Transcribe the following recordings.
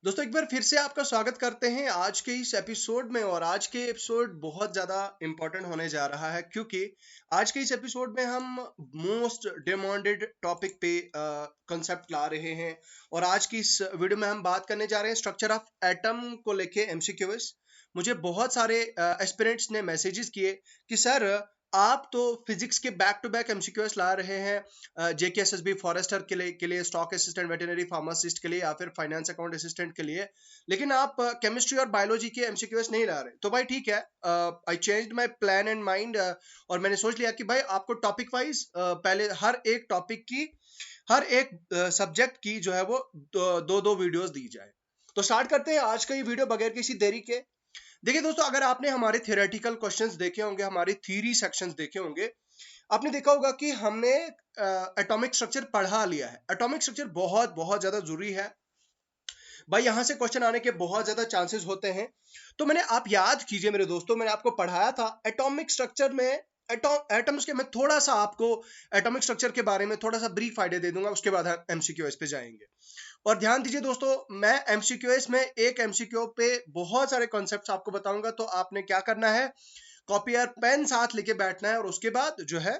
दोस्तों एक बार फिर से आपका स्वागत करते हैं आज के इस एपिसोड में। और आज के एपिसोड बहुत ज़्यादा इम्पोर्टेंट होने जा रहा है क्योंकि आज के इस एपिसोड में हम मोस्ट डिमांडेड टॉपिक पे कंसेप्ट ला रहे हैं। और आज की इस वीडियो में हम बात करने जा रहे हैं स्ट्रक्चर ऑफ एटम को लेके एमसीक्यूएस। मुझे बहुत सारे एस्पिरेंट्स ने मैसेजेस किए कि सर आप तो फिजिक्स के बैक टू बैक एमसीक्यूएस ला रहे हैं जेकेएसएसबी फॉरेस्टर के लिए स्टॉक असिस्टेंट वेटरनरी फार्मासिस्ट के लिए या फिर फाइनेंस अकाउंट असिस्टेंट के लिए, लेकिन आप केमिस्ट्री और बायोलॉजी के एमसीक्यूएस नहीं ला रहे। तो भाई ठीक है, आई changed my plan and mind और मैंने सोच लिया कि भाई आपको टॉपिक वाइज पहले हर एक टॉपिक की, हर एक सब्जेक्ट की जो है वो दो दो वीडियोस दी जाए। तो स्टार्ट करते हैं आज का ये वीडियो बगैर किसी देरी के। देखिए दोस्तों, अगर आपने हमारे थियोरेटिकल क्वेश्चंस देखे होंगे, हमारी थ्योरी सेक्शंस देखे होंगे, आपने देखा होगा कि हमने एटॉमिक स्ट्रक्चर पढ़ा लिया है। एटॉमिक स्ट्रक्चर बहुत बहुत ज्यादा जरूरी है भाई, यहां से क्वेश्चन आने के बहुत ज्यादा चांसेस होते हैं। तो मैंने, आप याद कीजिए मेरे दोस्तों, मैंने आपको पढ़ाया था एटॉमिक स्ट्रक्चर में एटम्स के। मैं थोड़ा सा आपको एटॉमिक स्ट्रक्चर के बारे में थोड़ा सा ब्रीफ आइडिया दे दूंगा, उसके बाद हम एमसीक्यूएस पे जाएंगे। और ध्यान दीजिए दोस्तों, मैं एमसीक्यूएस में एक एमसीक्यू पे बहुत सारे कॉन्सेप्ट्स आपको बताऊंगा। तो आपने क्या करना है, कॉपी और पेन साथ लेके बैठना है और उसके बाद जो है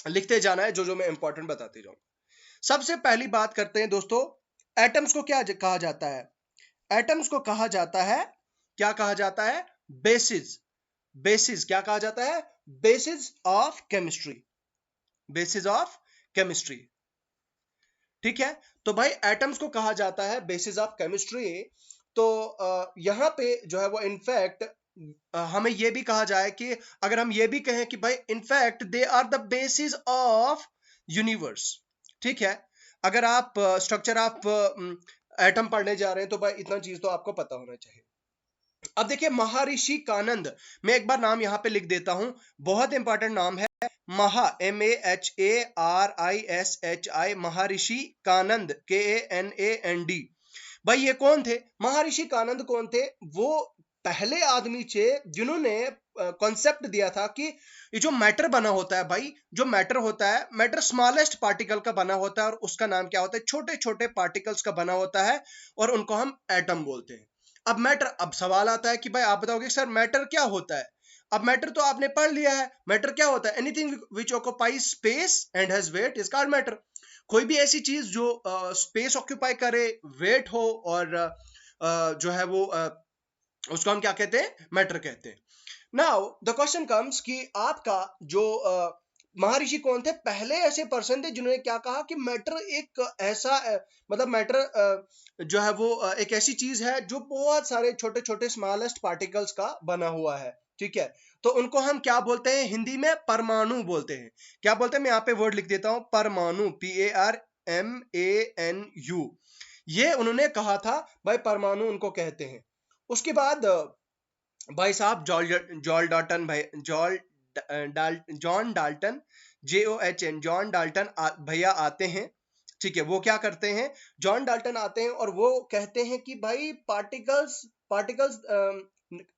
लिखते जाना है जो जो मैं इंपॉर्टेंट बताते जाऊंगा। सबसे पहली बात करते हैं दोस्तों, एटम्स को क्या कहा जाता है? एटम्स को कहा जाता है, क्या कहा जाता है? बेसिस। बेसिस क्या कहा जाता है? Basis of chemistry. Basis of chemistry, ठीक है। तो भाई एटम्स को कहा जाता है बेसिस ऑफ केमिस्ट्री। तो यहां पे जो है वो इनफैक्ट हमें यह भी कहा जाए कि, अगर हम ये भी कहें कि भाई in fact they are the basis of universe, ठीक है। अगर आप स्ट्रक्चर ऑफ एटम पढ़ने जा रहे हैं तो भाई इतना चीज तो आपको पता होना चाहिए। अब देखिए महर्षि कानंद, मैं एक बार नाम यहां पे लिख देता हूं, बहुत इंपॉर्टेंट नाम है। MAHARISHI, महर्षि कानंद, KANAND। भाई ये कौन थे? महर्षि कानंद कौन थे? वो पहले आदमी थे जिन्होंने कॉन्सेप्ट दिया था कि ये जो मैटर बना होता है भाई, जो मैटर होता है, मैटर स्मॉलेस्ट पार्टिकल का बना होता है और उसका नाम क्या होता है? छोटे छोटे पार्टिकल्स का बना होता है और उनको हम एटम बोलते हैं। अब मैटर, अब सवाल आता है कि भाई आप बताओगे सर मैटर क्या होता है? अब मैटर तो आपने पढ़ लिया है, मैटर क्या होता है? Anything which occupies space and has weight is called matter. कोई भी ऐसी चीज जो स्पेस ऑक्यूपाई करे, वेट हो और जो है वो उसको हम क्या कहते हैं? मैटर कहते हैं। नाउ द क्वेश्चन कम्स कि आपका जो महर्षि कौन थे? पहले ऐसे पर्सन थे जिन्होंने क्या कहा कि मैटर एक ऐसा मतलब मैटर जो है वो एक ऐसी चीज है जो बहुत सारे छोटे छोटे स्मॉलेस्ट पार्टिकल्स का बना हुआ है, ठीक है। तो उनको हम क्या बोलते हैं? हिंदी में परमाणु बोलते हैं। क्या बोलते हैं? मैं यहाँ पे वर्ड लिख देता हूं, परमाणु, PARMANU। ये उन्होंने कहा था भाई, परमाणु उनको कहते हैं। उसके बाद भाई साहब जॉल डाल्टन, भाई John Dalton, JOHN, John Dalton भैया आते हैं, ठीक है। वो क्या करते हैं? जॉन डाल्टन आते हैं और वो कहते हैं कि भाई particles particles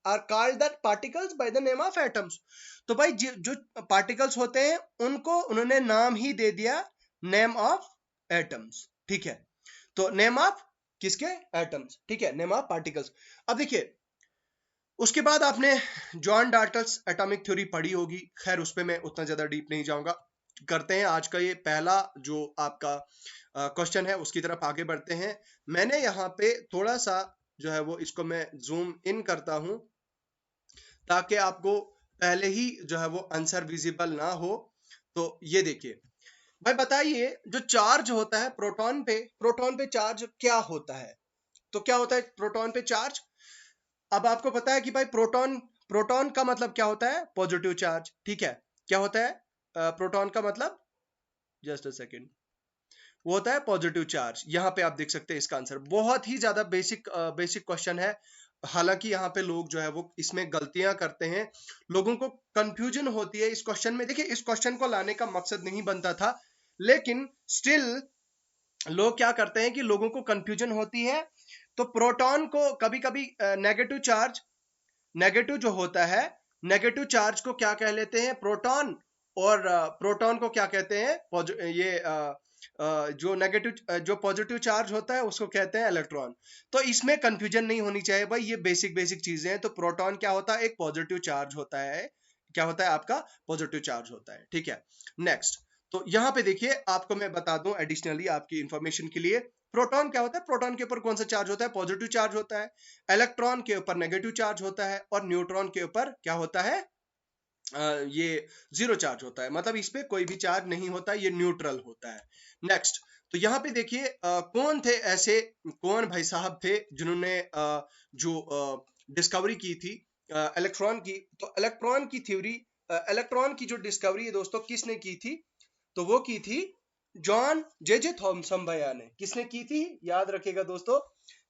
are called that particles by the name of atoms. तो भाई जो पार्टिकल्स होते हैं उनको उन्होंने नाम ही दे दिया, नेम ऑफ एटम्स, ठीक है। तो नेम ऑफ किसके? एटम्स, ठीक है, नेम ऑफ पार्टिकल्स। अब देखिए, उसके बाद आपने जॉन डाल्टन्स एटॉमिक थ्योरी पढ़ी होगी, खैर उस पर मैं उतना ज्यादा डीप नहीं जाऊंगा। करते हैं आज का ये पहला जो आपका क्वेश्चन है उसकी तरफ आगे बढ़ते हैं। मैंने यहाँ पे थोड़ा सा जो है वो इसको मैं जूम इन करता हूं ताकि आपको पहले ही जो है वो आंसर विजिबल ना हो। तो ये देखिए भाई, बताइए जो चार्ज होता है प्रोटॉन पे चार्ज क्या होता है? तो क्या होता है प्रोटॉन पे चार्ज? अब आपको पता है कि भाई प्रोटॉन, प्रोटॉन का मतलब क्या होता है? पॉजिटिव चार्ज, ठीक है। क्या होता है प्रोटॉन का मतलब? जस्ट अ सेकेंड, वो होता है पॉजिटिव चार्ज। यहाँ पे आप देख सकते हैं इसका आंसर। बहुत ही ज्यादा बेसिक क्वेश्चन है। हालांकि यहाँ पे लोग जो है वो इसमें गलतियां करते हैं, लोगों को कंफ्यूजन होती है इस क्वेश्चन में। देखिए इस क्वेश्चन को लाने का मकसद नहीं बनता था, लेकिन स्टिल लोग क्या करते हैं कि लोगों को कंफ्यूजन होती है। तो प्रोटॉन को कभी कभी नेगेटिव चार्ज, नेगेटिव जो होता है, नेगेटिव चार्ज को क्या कह लेते हैं? प्रोटॉन। और प्रोटॉन को क्या कहते हैं? ये जो नेगेटिव जो पॉजिटिव चार्ज होता है उसको कहते हैं इलेक्ट्रॉन। तो इसमें कंफ्यूजन नहीं होनी चाहिए भाई, ये बेसिक बेसिक चीजें हैं। तो प्रोटॉन क्या होता है, एक पॉजिटिव चार्ज होता है। क्या होता है आपका, पॉजिटिव चार्ज होता है, ठीक है। नेक्स्ट, तो यहाँ पे देखिए आपको मैं बता दूं एडिशनली आपकी इंफॉर्मेशन के लिए, प्रोटॉन क्या होता है, प्रोटॉन के ऊपर कौन सा चार्ज होता है, पॉजिटिव चार्ज होता है। इलेक्ट्रॉन के ऊपर नेगेटिव चार्ज होता है, और न्यूट्रॉन के ऊपर क्या होता है, ये जीरो चार्ज होता है, मतलब इस पे कोई भी चार्ज नहीं होता, ये न्यूट्रल होता है। नेक्स्ट, तो यहाँ पे देखिए कौन थे ऐसे, कौन भाई साहब थे जिन्होंने जो डिस्कवरी की थी इलेक्ट्रॉन की। तो इलेक्ट्रॉन की थ्योरी, इलेक्ट्रॉन की जो डिस्कवरी है दोस्तों किसने की थी, तो वो की थी जॉन जे जे थॉमसन भैया ने। किसने की थी, याद रखिएगा दोस्तों,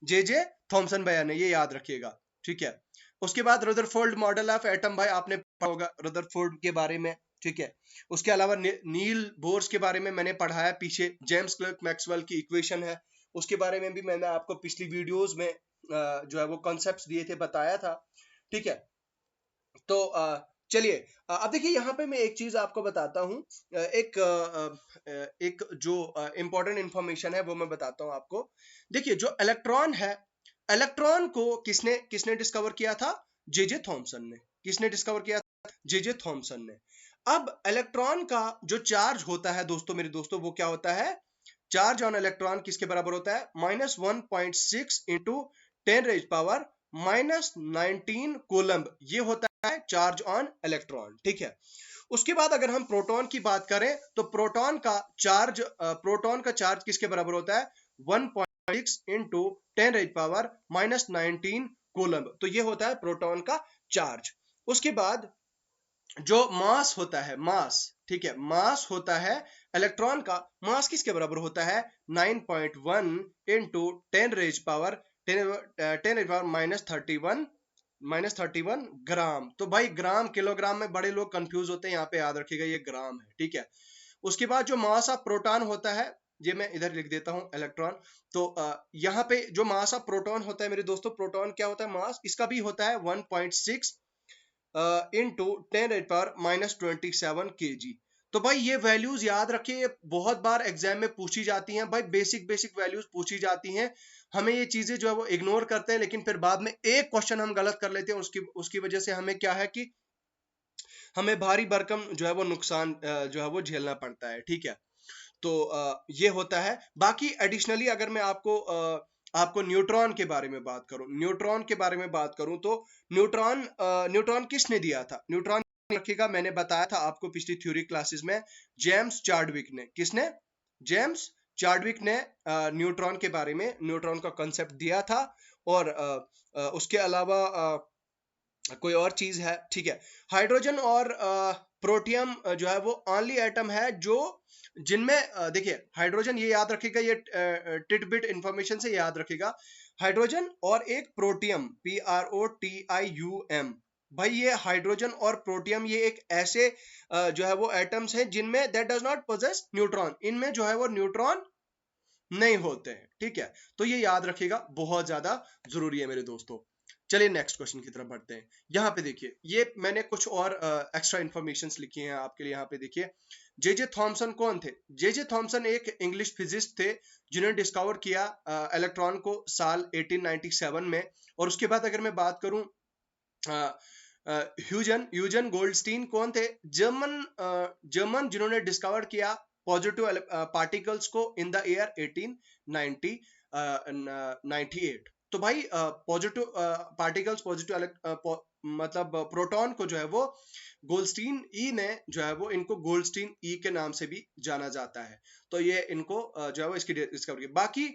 जे जे थॉमसन भैया ने, ये याद रखिएगा, ठीक है। उसके बाद रदरफोर्ड मॉडल ऑफ एटम, भाई आपने पढ़ा होगा रदरफोर्ड के बारे में, ठीक है। उसके अलावा नील बोर्स के बारे में मैंने पढ़ा है पीछे, जेम्स क्लर्क मैक्सवेल की इक्वेशन है, उसके बारे में भी मैंने आपको पिछली वीडियोस में जो है वो कॉन्सेप्ट्स दिए थे, बताया था, ठीक है। तो चलिए अब देखिए यहाँ पे मैं एक चीज आपको बताता हूँ, एक जो इंपॉर्टेंट इंफॉर्मेशन है वो मैं बताता हूँ आपको। देखिए जो इलेक्ट्रॉन है, इलेक्ट्रॉन को किसने किसने डिस्कवर किया था, जे जे थॉमसन ने। किसने डिस्कवर किया था, जे जे थॉमसन ने। अब इलेक्ट्रॉन का जो चार्ज होता है दोस्तों, मेरे दोस्तों, वो क्या होता है, चार्ज ऑन इलेक्ट्रॉन किसके बराबर होता है, -1.6 इंटू 10⁻⁻⁻19 कोलम्ब, ये होता है चार्ज ऑन इलेक्ट्रॉन, ठीक है। उसके बाद अगर हम प्रोटॉन की बात करें तो प्रोटॉन का चार्ज किसके बराबर होता है, 1.6 इंटू 10⁻⁻19 कोलम्ब, तो ये होता है प्रोटॉन का चार्ज। उसके बाद जो मास होता है, मास, ठीक है, मास होता है इलेक्ट्रॉन का, मास किसके बराबर होता है, 9.1 इंटू 10⁻31 ग्राम। तो भाई ग्राम किलोग्राम में बड़े लोग कंफ्यूज होते हैं, यहाँ पे याद रखिएगा ये ग्राम है, ठीक है। उसके बाद जो मास ऑफ प्रोटॉन होता है, ये मैं इधर लिख देता हूं इलेक्ट्रॉन। तो यहाँ पे जो मास ऑफ प्रोटॉन होता है मेरे दोस्तों, प्रोटॉन क्या होता है, मास इसका भी होता है 1.6 इंटू 10⁻⁻27 kg। तो भाई ये वैल्यूज याद रखिए, बहुत बार एग्जाम में पूछी जाती हैं भाई, बेसिक बेसिक वैल्यूज पूछी जाती हैं। हमें ये चीजें जो है वो इग्नोर करते हैं, लेकिन फिर बाद में एक क्वेश्चन हम गलत कर लेते हैं, उसकी उसकी वजह से हमें क्या है कि हमें भारी भरकम जो है वो नुकसान जो है वो झेलना पड़ता है, ठीक है। तो ये होता है। बाकी एडिशनली अगर मैं आपको न्यूट्रॉन के बारे में बात करूं, न्यूट्रॉन के बारे में बात करूं, तो न्यूट्रॉन किसने दिया था, न्यूट्रॉन रखिएगा, मैंने बताया था आपको पिछली थ्योरी क्लासेस में, जेम्स चार्डविक ने। किसने, जेम्स चार्डविक ने न्यूट्रॉन के बारे में, न्यूट्रॉन का कंसेप्ट दिया था। और उसके अलावा कोई और चीज है, ठीक है। हाइड्रोजन और प्रोटियम जो है वो ओनली एटम है जो जिनमें देखिए हाइड्रोजन, ये याद रखिएगा, ये टिटबिट इंफॉर्मेशन से याद रखिएगा, हाइड्रोजन और एक प्रोटियम, PROTIUM, भाई ये हाइड्रोजन और प्रोटियम ये एक ऐसे जो है वो एटम्स हैं जिनमें that does not possess neutron, इनमें जो है वो न्यूट्रॉन नहीं होते हैं, ठीक है। तो ये याद रखिएगा, बहुत ज्यादा जरूरी है मेरे दोस्तों। चलिए नेक्स्ट क्वेश्चन की तरफ बढ़ते हैं। यहाँ पे देखिए, ये मैंने कुछ और एक्स्ट्रा इंफॉर्मेशंस लिखी हैं आपके लिए। यहाँ पे देखिए, जे जे थॉमसन कौन थे, जे जे थॉमसन एक इंग्लिश फिजिस्ट थे जिन्होंने डिस्कवर किया इलेक्ट्रॉन को साल 1897 में। और उसके बाद अगर मैं बात करूं, ह्यूजन ह्यूजन गोल्डस्टीन कौन थे, जर्मन जिन्होंने डिस्कवर किया पॉजिटिव पार्टिकल्स को इन द ईयर 1898। तो भाई पॉजिटिव पार्टिकल्स, पॉजिटिव मतलब प्रोटॉन को जो है वो गोल्डस्टीन ई ने जो है वो इनको गोल्डस्टीन ई के नाम से भी जाना जाता है। तो ये इनको जो है वो इसकी डिस्कवरी। बाकी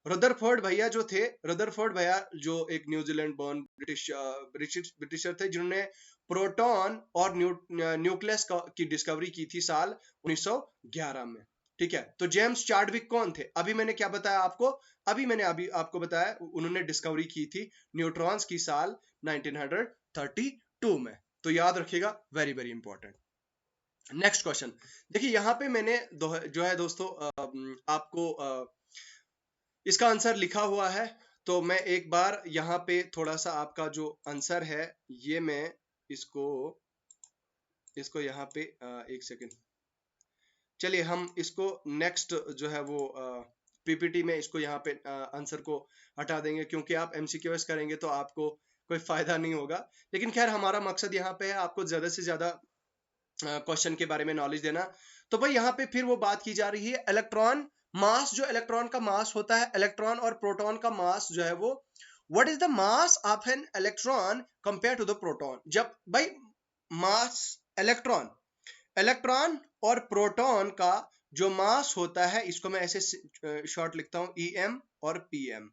रदरफोर्ड भैया जो थे, रदरफोर्ड भैया जो एक न्यूजीलैंड बॉर्न ब्रिटिशर थे जिन्होंने प्रोटॉन और न्यूक्लियस की डिस्कवरी की थी साल 1911 में, ठीक है। तो जेम्स चार्डविक कौन थे, अभी मैंने क्या बताया आपको, अभी आपको बताया उन्होंने डिस्कवरी की थी न्यूट्रॉन्स की साल 1932 में। तो याद रखिएगा, very very important. Next question देखिए, यहाँ पे मैंने जो है दोस्तों आपको इसका आंसर लिखा हुआ है। तो मैं एक बार यहाँ पे थोड़ा सा आपका जो आंसर है ये मैं इसको यहाँ पे एक सेकंड, चलिए हम इसको नेक्स्ट जो है वो पीपीटी में इसको यहाँ पे आंसर को हटा देंगे, क्योंकि आप एमसीक्यूएस करेंगे तो आपको कोई फायदा नहीं होगा। लेकिन खैर हमारा मकसद यहाँ पे है आपको ज्यादा से ज्यादा क्वेश्चन के बारे में नॉलेज देना। तो भाई यहाँ पे फिर वो बात की जा रही है इलेक्ट्रॉन मास, जो इलेक्ट्रॉन का मास होता है, इलेक्ट्रॉन और प्रोटॉन का मास जो है वो, what is the mass of an electron compare to the proton. जब भाई मास इलेक्ट्रॉन इलेक्ट्रॉन और प्रोटॉन का जो मास होता है, इसको मैं ऐसे शॉर्ट लिखता हूं ईएम और पीएम।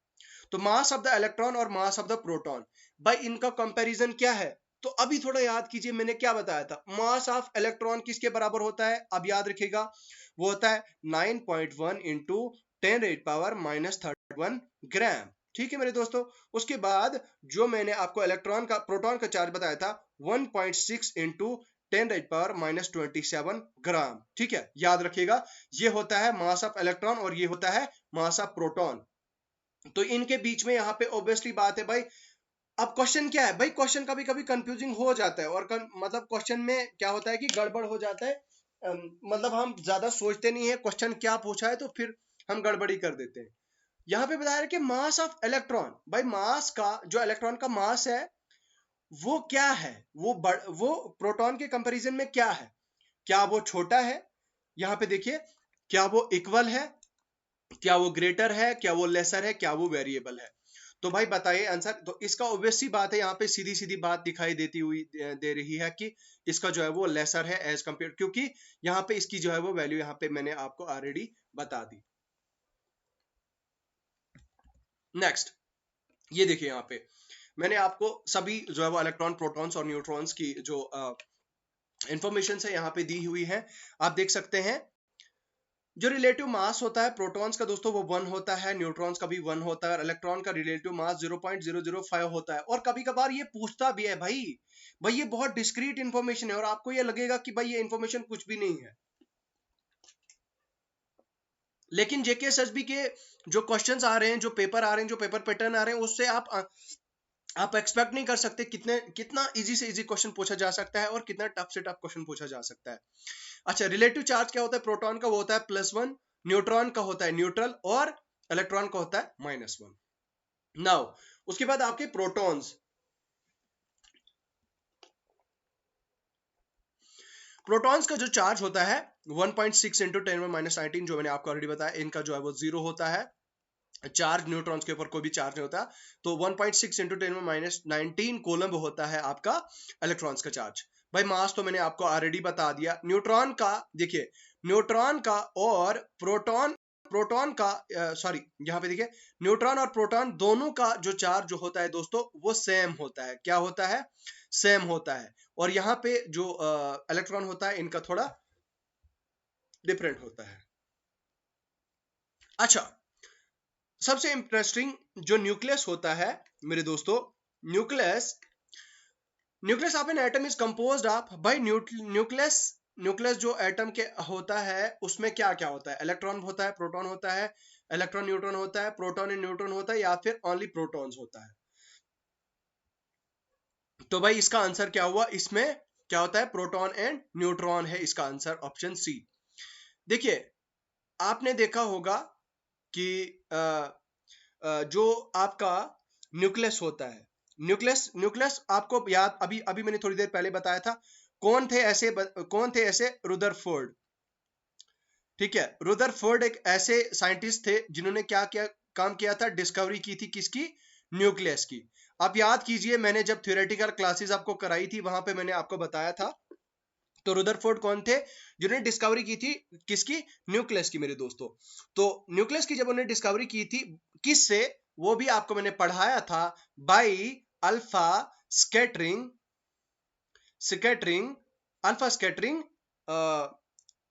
तो मास ऑफ द इलेक्ट्रॉन और मास ऑफ द प्रोटॉन, भाई इनका कंपैरिजन क्या है। तो अभी थोड़ा याद कीजिए मैंने क्या बताया था, मास ऑफ इलेक्ट्रॉन किसके बराबर होता है, अब याद रखिएगा वो होता है 9.1 इंटू 10⁻⁻31 ग्राम। ठीक है मेरे दोस्तों। उसके बाद जो मैंने आपको इलेक्ट्रॉन का प्रोटॉन का चार्ज बताया था 1.6 इंटू 10⁻27 ग्राम। ठीक है, याद रखिएगा ये होता है मास ऑफ इलेक्ट्रॉन और ये होता है मास ऑफ प्रोटॉन। तो इनके बीच में यहाँ पे ऑब्वियसली बात है भाई। अब क्वेश्चन क्या है भाई, क्वेश्चन कभी कभी कंफ्यूजिंग हो जाता है और मतलब क्वेश्चन में क्या होता है कि गड़बड़ हो जाता है। मतलब हम ज्यादा सोचते नहीं है क्वेश्चन क्या पूछा है तो फिर हम गड़बड़ी कर देते हैं। यहाँ पे बताया कि मास ऑफ इलेक्ट्रॉन, भाई मास का जो इलेक्ट्रॉन का मास है वो क्या है, वो प्रोटॉन के कंपैरिजन में क्या है, क्या वो छोटा है, यहाँ पे देखिए, क्या वो इक्वल है, क्या वो ग्रेटर है, क्या वो लेसर है, क्या वो वेरिएबल है। तो भाई बताइए आंसर। तो इसका ऑब्वियस सी बात है, यहाँ पे सीधी सीधी बात दिखाई देती हुई दे रही है कि इसका जो है वो लेसर है एज कंपेयर, क्योंकि यहाँ पे इसकी जो है वो वैल्यू यहाँ पे मैंने आपको ऑलरेडी बता दी। नेक्स्ट ये देखिए यहाँ पे मैंने आपको सभी जो है वो इलेक्ट्रॉन प्रोटॉन्स और न्यूट्रॉन्स की जो इंफॉर्मेशन है यहाँ पे दी हुई है। आप देख सकते हैं जो रिलेटिव मास होता है प्रोटॉन्स का दोस्तों वो 1 होता है, न्यूट्रॉन्स का भी 1 होता है और इलेक्ट्रॉन का रिलेटिव मास 0.005 होता है। और कभी कभार ये पूछता भी है भाई, ये बहुत डिस्क्रीट इंफॉर्मेशन है और आपको ये लगेगा कि भाई ये इंफॉर्मेशन कुछ भी नहीं है, लेकिन जेकेएसएसबी के जो क्वेश्चंस आ रहे हैं, जो पेपर आ रहे हैं, जो पेपर पैटर्न आ रहे हैं, उससे आप एक्सपेक्ट नहीं कर सकते कितना इजी से इजी क्वेश्चन पूछा जा सकता है और कितना टफ से टफ क्वेश्चन पूछा जा सकता है। अच्छा, रिलेटिव चार्ज क्या होता है प्रोटॉन का, वो होता है +1, न्यूट्रॉन का होता है न्यूट्रल और इलेक्ट्रॉन का होता है -1। नाउ उसके बाद आपके प्रोटॉन्स, प्रोटॉन्स का जो चार्ज होता है 1.6 इंटू 10⁻⁻19, जो मैंने आपको ऑलरेडी बताया, इनका जो है वो 0 होता है। चार्ज न्यूट्रॉन्स के ऊपर कोई भी चार्ज नहीं होता। तो 1.6 इंटू 10⁻⁻19 कोलम्ब होता है आपका इलेक्ट्रॉन्स का चार्ज। भाई मास तो मैंने आपको ऑलरेडी बता दिया। न्यूट्रॉन का देखिए, न्यूट्रॉन का और प्रोटॉन प्रोटॉन का सॉरी यहाँ पे देखिए, न्यूट्रॉन और प्रोटॉन दोनों का जो चार्ज जो होता है दोस्तों वो सेम होता है। क्या होता है? सेम होता है। और यहाँ पे जो इलेक्ट्रॉन होता है इनका थोड़ा डिफरेंट होता है। अच्छा, सबसे इंटरेस्टिंग जो न्यूक्लियस होता है मेरे दोस्तों, nucleus nucleus of an atom is composed of, भाई न्यूक्लियस न्यूक्लियस जो एटम के होता है उसमें क्या क्या होता है, इलेक्ट्रॉन होता है, प्रोटॉन होता है, इलेक्ट्रॉन न्यूट्रॉन होता है, प्रोटॉन एंड न्यूट्रॉन होता है, या फिर ओनली प्रोटॉन्स होता है। तो भाई इसका आंसर क्या हुआ, इसमें क्या होता है, प्रोटॉन एंड न्यूट्रॉन है इसका आंसर, ऑप्शन सी। देखिए आपने देखा होगा कि जो आपका न्यूक्लियस होता है, न्यूक्लियस आपको याद, अभी अभी मैंने थोड़ी देर पहले बताया था, कौन थे ऐसे रुदरफोर्ड। ठीक है, रुदरफोर्ड एक ऐसे साइंटिस्ट थे जिन्होंने क्या क्या काम किया था, डिस्कवरी की थी किसकी, न्यूक्लियस की। आप याद कीजिए मैंने जब थ्योरेटिकल क्लासेस आपको कराई थी वहां पे मैंने आपको बताया था, तो रुदरफोर्ड कौन थे, जिन्होंने डिस्कवरी की थी किसकी, न्यूक्लियस की मेरे दोस्तों। तो न्यूक्लियस की जब उन्होंने डिस्कवरी की थी किससे, वो भी आपको मैंने पढ़ाया था, by alpha scattering scattering alpha scattering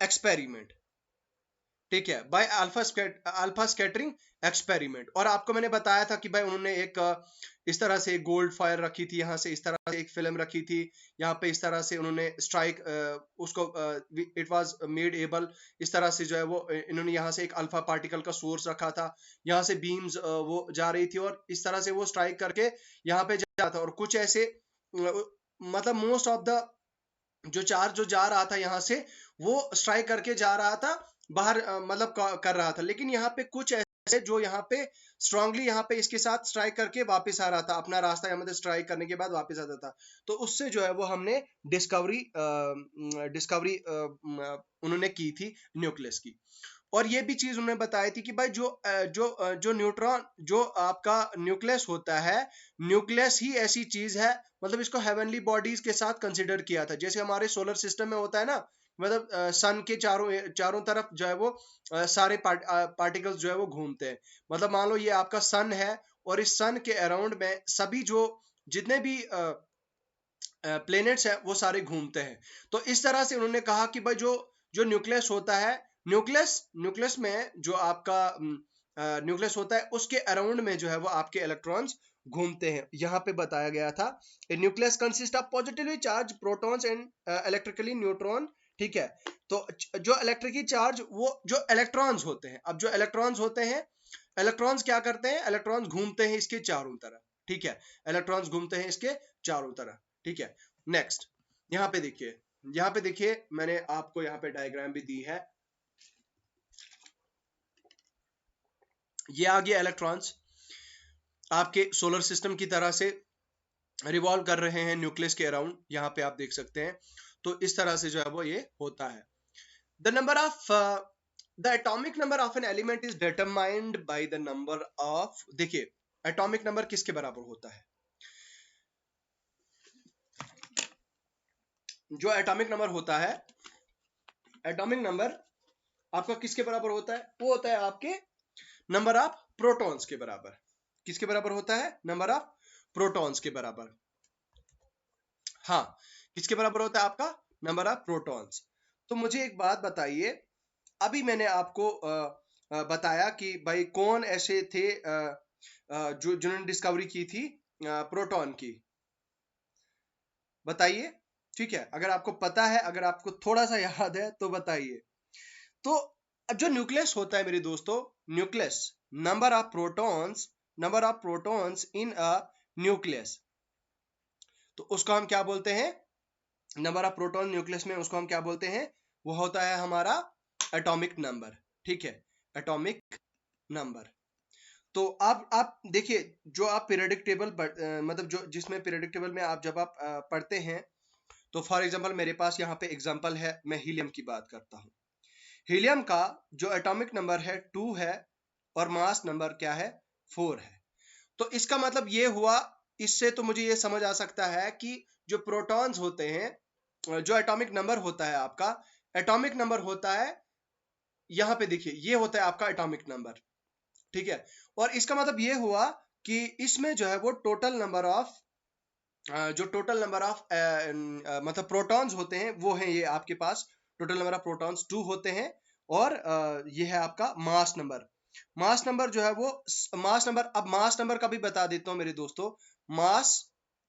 experiment. ठीक है, बाय अल्फा स्कैटरिंग एक्सपेरिमेंट। और आपको मैंने बताया था कि भाई उन्होंने एक इस तरह से गोल्ड फायर रखी थी, यहाँ से इस तरह से एक फिल्म रखी थी, यहाँ पे इस तरह से उन्होंने स्ट्राइक उसको इट वाज मेड एबल, इस तरह से जो है वो इन्होंने यहाँ से एक अल्फा पार्टिकल का सोर्स रखा था, यहाँ से बीम्स वो जा रही थी और इस तरह से वो स्ट्राइक करके यहाँ पे जा था। और कुछ ऐसे मतलब मोस्ट ऑफ द जो चार्ज जो जा रहा था यहाँ से, वो स्ट्राइक करके जा रहा था बाहर, मतलब कर रहा था, लेकिन यहाँ पे कुछ ऐसे जो यहाँ पे स्ट्रांगली यहाँ पे इसके साथ स्ट्राइक करके वापस आ रहा था, अपना रास्ता यहाँ पे स्ट्राइक करने के बाद वापस आता था। तो उससे जो है वो हमने डिस्कवरी डिस्कवरी उन्होंने की थी न्यूक्लियस की। और ये भी चीज उन्होंने बताई थी कि भाई जो न्यूट्रॉन, जो आपका न्यूक्लियस होता है, न्यूक्लियस ही ऐसी चीज है, मतलब इसको हेवनली बॉडीज के साथ कंसिडर किया था, जैसे हमारे सोलर सिस्टम में होता है ना, मतलब सन के चारों चारों तरफ जो है वो सारे पार्टिकल्स जो है वो घूमते हैं। मतलब मान लो ये आपका सन है, और इस सन के अराउंड में सभी जो जितने भी प्लेनेट्स है वो सारे घूमते हैं। तो इस तरह से उन्होंने कहा कि भाई जो जो न्यूक्लियस होता है, न्यूक्लियस न्यूक्लियस में जो आपका न्यूक्लियस होता है, उसके अराउंड में जो है वो आपके इलेक्ट्रॉन्स घूमते हैं। यहाँ पे बताया गया था, nucleus consist of positively charge protons and electrically neutron. ठीक है, तो जो इलेक्ट्रिकली चार्ज, वो जो इलेक्ट्रॉन्स होते हैं, अब जो इलेक्ट्रॉन्स होते हैं, इलेक्ट्रॉन्स क्या करते हैं, इलेक्ट्रॉन्स घूमते हैं इसके चारों तरफ। ठीक है, इलेक्ट्रॉन्स घूमते हैं इसके चारों तरफ। ठीक है, नेक्स्ट यहाँ पे देखिए, यहाँ पे देखिए मैंने आपको यहाँ पे डायग्राम भी दी है। ये आ गया इलेक्ट्रॉन्स आपके सोलर सिस्टम की तरह से रिवॉल्व कर रहे हैं न्यूक्लियस के अराउंड, यहाँ पे आप देख सकते हैं। तो इस तरह से जो है वो ये होता है। The number of the atomic number of an element is determined by the number of, देखिए एटॉमिक नंबर किसके बराबर होता है, जो एटॉमिक नंबर होता है, एटॉमिक नंबर आपका किसके बराबर होता है, वो होता है आपके नंबर ऑफ प्रोटॉन्स के बराबर। किसके बराबर होता है, नंबर ऑफ प्रोटॉन्स के बराबर। हाँ, किसके बराबर होता है आपका, नंबर ऑफ प्रोटॉन्स। तो मुझे एक बात बताइए, अभी मैंने आपको बताया कि भाई कौन ऐसे थे जो जिन्होंने डिस्कवरी की थी प्रोटॉन की, बताइए। ठीक है, अगर आपको पता है, अगर आपको थोड़ा सा याद है तो बताइए। तो अब जो न्यूक्लियस होता है मेरे दोस्तों, nucleus, number of protons, number of protons in a nucleus, तो उसको हम क्या बोलते हैं, नंबर ऑफ प्रोटॉन न्यूक्लियस में, उसको हम क्या बोलते हैं, वो होता है हमारा एटॉमिक नंबर। ठीक है, एटॉमिक नंबर। तो आप देखिए, जो आप पीरियोडिक टेबल मतलब जो जिसमें पीरियोडिक टेबल में आप जब आप पढ़ते हैं, तो फॉर एग्जांपल मेरे पास यहाँ पे एग्जांपल है, मैं हीलियम की बात करता हूँ। हीलियम का जो एटॉमिक नंबर है 2 है, और मास नंबर क्या है, 4 है। तो इसका मतलब ये हुआ, इससे तो मुझे ये समझ आ सकता है कि जो प्रोटॉन्स होते हैं, जो एटॉमिक नंबर होता है आपका, एटॉमिक नंबर होता है, यहाँ पे देखिए ये होता है आपका एटॉमिक नंबर। ठीक है, और इसका मतलब ये हुआ कि इसमें जो है वो टोटल नंबर ऑफ जो टोटल नंबर ऑफ मतलब प्रोटॉन्स होते हैं, वो है ये आपके पास, टोटल नंबर ऑफ प्रोटॉन्स 2 होते हैं। और ये है आपका मास नंबर। मास नंबर जो है वो मास नंबर, अब मास नंबर का भी बता देता हूँ मेरे दोस्तों। मास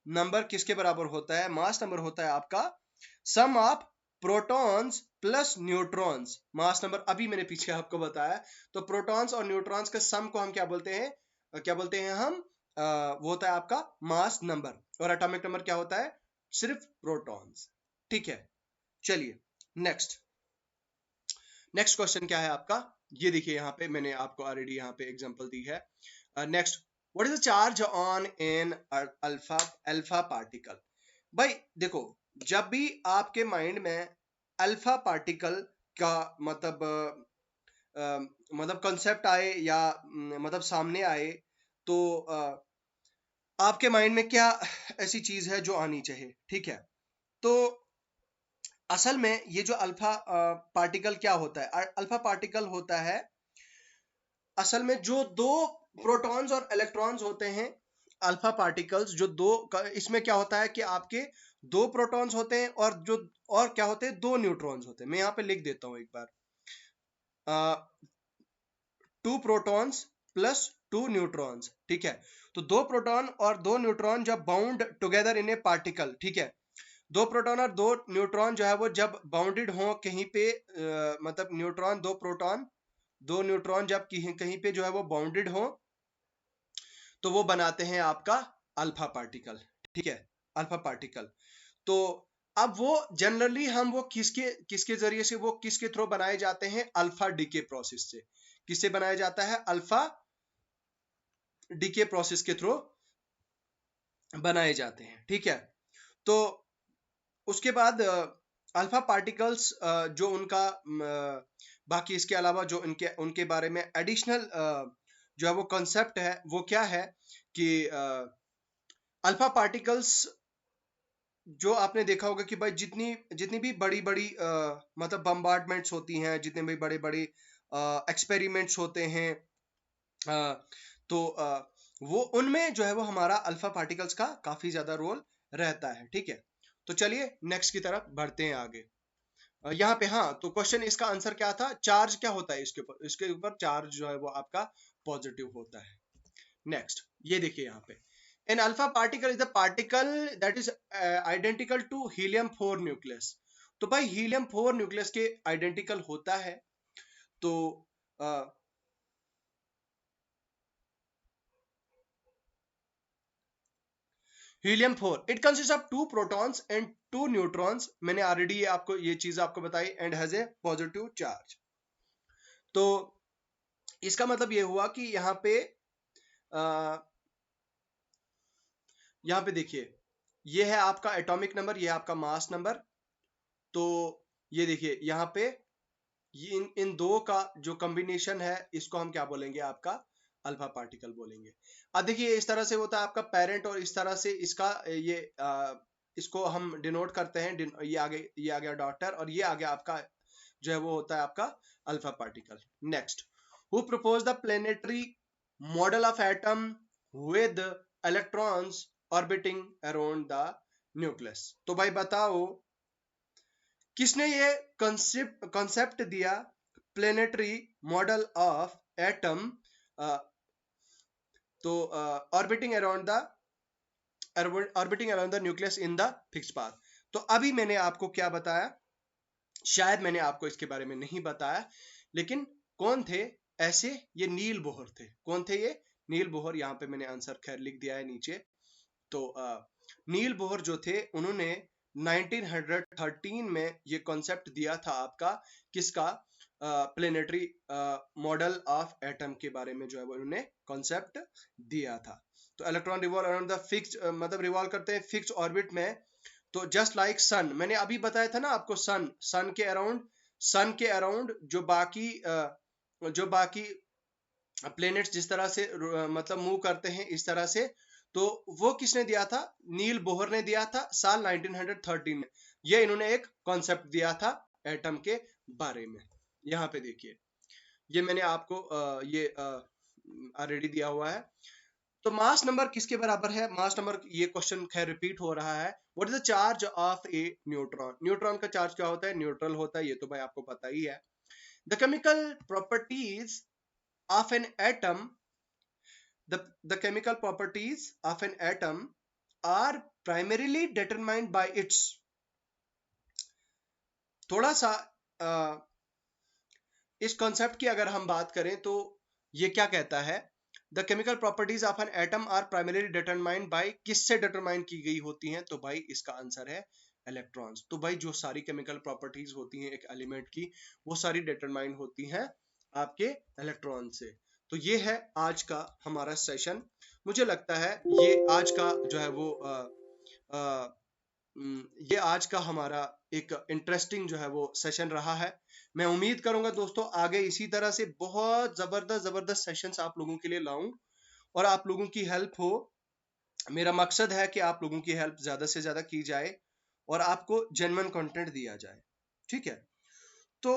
नंबर किसके बराबर होता है, मास नंबर होता है आपका sum of protons plus neutrons. Mass number अभी मैंने पीछे आपको बताया। तो प्रोटॉन्स और न्यूट्रॉन्स के सम को हम क्या बोलते हैं, क्या बोलते हैं हम, वो होता है आपका मास नंबर। और एटॉमिक नंबर क्या होता है, सिर्फ प्रोटॉन्स। ठीक है, चलिए नेक्स्ट, नेक्स्ट क्वेश्चन क्या है आपका, ये देखिए यहाँ पे मैंने आपको ऑलरेडी यहाँ पे एग्जांपल दी है। Next, what is the charge on an alpha alpha particle. भाई देखो, जब भी आपके माइंड में अल्फा पार्टिकल का मतलब मतलब कंसेप्ट आए, या मतलब सामने आए, तो आपके माइंड में क्या ऐसी चीज है जो आनी चाहिए। ठीक है, तो असल में ये जो अल्फा पार्टिकल क्या होता है, अल्फा पार्टिकल होता है असल में जो दो प्रोटॉन्स और इलेक्ट्रॉन्स होते हैं, अल्फा पार्टिकल्स जो दो, इसमें क्या होता है कि आपके दो प्रोटॉन्स होते हैं, और जो और क्या होते हैं, दो न्यूट्रॉन्स होते हैं। मैं यहाँ पे लिख देता हूँ एक बार, 2 प्रोटॉन्स प्लस 2 न्यूट्रॉन्स। ठीक है, तो दो प्रोटॉन और दो न्यूट्रॉन जब bound together in A particle, ठीक है, दो प्रोटॉन और दो न्यूट्रॉन जो है वो जब बाउंडेड हो कहीं पे, मतलब न्यूट्रॉन, दो न्यूट्रॉन जब कहीं पे जो है वो बाउंडेड हो, तो वो बनाते हैं आपका अल्फा पार्टिकल। ठीक है, अल्फा पार्टिकल। तो अब वो जनरली हम वो किसके किसके जरिए से, वो किसके थ्रू बनाए जाते हैं, अल्फा डीके प्रोसेस से। किससे बनाया जाता है, अल्फा डीके प्रोसेस के थ्रू बनाए जाते हैं, ठीक है। तो उसके बाद अल्फा पार्टिकल्स जो उनका बाकी इसके अलावा जो उनके उनके बारे में एडिशनल जो है वो कॉन्सेप्ट है, वो क्या है कि अल्फा पार्टिकल्स जो आपने देखा होगा कि भाई जितनी जितनी भी बड़ी बड़ी मतलब बम्बार्डमेंट्स होती हैं, जितने भी बड़े बड़े एक्सपेरिमेंट्स होते हैं, तो वो उनमें जो है वो हमारा अल्फा पार्टिकल्स का काफी ज्यादा रोल रहता है, ठीक है। तो चलिए नेक्स्ट की तरफ बढ़ते हैं आगे। यहाँ पे हाँ, तो क्वेश्चन इसका आंसर क्या था, चार्ज क्या होता है इसके ऊपर चार्ज जो है वो आपका पॉजिटिव होता है। नेक्स्ट ये देखिए यहाँ पे, an alpha particle is a particle that is identical to helium 4 nucleus। तो भाई हीलियम 4 न्यूक्लियस के आइडेंटिकल होता है। तो helium 4 it consist of 2 protons and 2 neutrons. मैंने ऑलरेडी आपको ये चीज आपको बताई, and has a positive charge. तो इसका मतलब ये हुआ कि यहाँ पे देखिए, ये है आपका एटॉमिक नंबर, ये है आपका मास नंबर। तो ये देखिए यहाँ पे ये इन दो का जो कॉम्बिनेशन है, इसको हम क्या बोलेंगे, आपका अल्फा पार्टिकल बोलेंगे। अब देखिए इस तरह से होता है आपका पेरेंट, और इस तरह से इसका ये इसको हम डिनोट करते हैं, ये आ गया डॉटर, और ये आ गया आपका जो है वो होता है आपका alpha particle. Next, who propose the planetary model of atom with electrons orbiting around the nucleus. तो भाई बताओ किसने ये कॉन्सेप्ट दिया, प्लेनेटरी मॉडल ऑफ एटम तो orbiting around the nucleus in the fix path. तो अभी मैंने आपको क्या बताया, शायद मैंने आपको इसके बारे में नहीं बताया, लेकिन कौन थे ऐसे, ये नील बोहर थे। कौन थे ये, नील बोहर। यहाँ पे मैंने आंसर खैर लिख दिया है नीचे। तो नील बोहर जो थे, उन्होंने 1913 में ये कॉन्सेप्ट दिया था आपका, किसका, प्लेनेटरी मॉडल ऑफ एटम के बारे में जो है वो उन्होंने कॉन्सेप्ट दिया था। तो electron revolve around the fix, मतलब रिवॉल्व करते हैं फिक्स ऑर्बिट में। तो जस्ट लाइक सन, मैंने अभी बताया था ना आपको, सन के अराउंड जो बाकी प्लेनेट्स जिस तरह से मतलब मूव करते हैं इस तरह से। तो वो किसने दिया था, नील बोहर ने दिया था साल 1913 में। ये इन्होंने एक कॉन्सेप्ट दिया था एटम के बारे में। यहाँ पे देखिए, ये मैंने आपको ये ऑलरेडी दिया हुआ है। तो मास नंबर किसके बराबर है, मास नंबर, ये क्वेश्चन खैर रिपीट हो रहा है। What is the charge of A neutron. Neutron का चार्ज क्या होता है, न्यूट्रल होता है, ये तो भाई आपको पता ही है। The chemical properties of an atom, the chemical properties of an atom are primarily determined by its, थोड़ा सा इस कॉन्सेप्ट की अगर हम बात करें तो ये क्या कहता है, the chemical properties of an atom are primarily determined by, किससे डिटरमाइन की गई होती हैं, तो भाई इसका आंसर है इलेक्ट्रॉन्स। तो भाई जो सारी केमिकल प्रॉपर्टीज होती हैं एक एलिमेंट की, वो सारी डिटरमाइन होती हैं आपके इलेक्ट्रॉन से। तो ये है आज का हमारा सेशन। मुझे लगता है ये आज का जो है वो ये आज का हमारा एक इंटरेस्टिंग जो है वो सेशन रहा है। मैं उम्मीद करूंगा दोस्तों आगे इसी तरह से बहुत जबरदस्त सेशंस आप लोगों के लिए लाऊं और आप लोगों की हेल्प हो। मेरा मकसद है कि आप लोगों की हेल्प ज्यादा से ज्यादा की जाए और आपको जेन्युइन कंटेंट दिया जाए, ठीक है। तो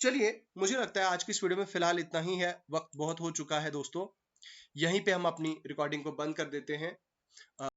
चलिए, मुझे लगता है आज की इस वीडियो में फिलहाल इतना ही है, वक्त बहुत हो चुका है दोस्तों। यहीं पे हम अपनी रिकॉर्डिंग को बंद कर देते हैं।